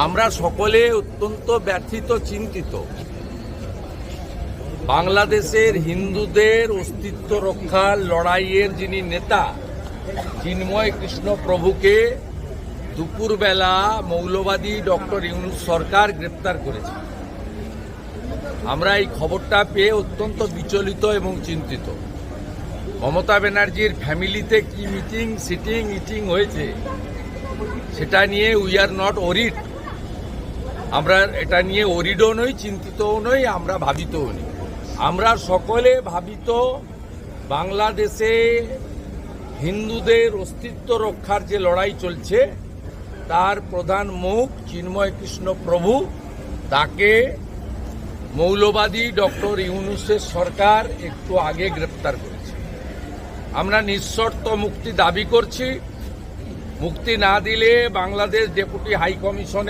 আমরা সকলে অত্যন্ত ব্যথিত, চিন্তিত। বাংলাদেশের হিন্দুদের অস্তিত্ব রক্ষার লড়াইয়ের যিনি নেতা চিন্ময় কৃষ্ণ প্রভুকে দুপুরবেলা মৌলবাদী ডক্টর ইউনূস সরকার গ্রেপ্তার করেছে। আমরা এই খবরটা পেয়ে অত্যন্ত বিচলিত এবং চিন্তিত। মমতা ব্যানার্জির ফ্যামিলিতে কি মিটিং, সিটিং, ইটিং হয়েছে সেটা নিয়ে উই আর নট ওরিড। আমরা এটা নিয়ে ওরিডও নই, চিন্তিতও নই, আমরা ভাবিতও নই। আমরা সকলে ভাবিত বাংলাদেশে হিন্দুদের অস্তিত্ব রক্ষার যে লড়াই চলছে তার প্রধান মুখ চিন্ময় কৃষ্ণ প্রভু, তাকে মৌলবাদী ডক্টর ইউনূসের সরকার একটু আগে গ্রেপ্তার করেছে। আমরা নিঃশর্ত মুক্তি দাবি করছি। মুক্তি না দিলে বাংলাদেশ ডেপুটি হাই কমিশনে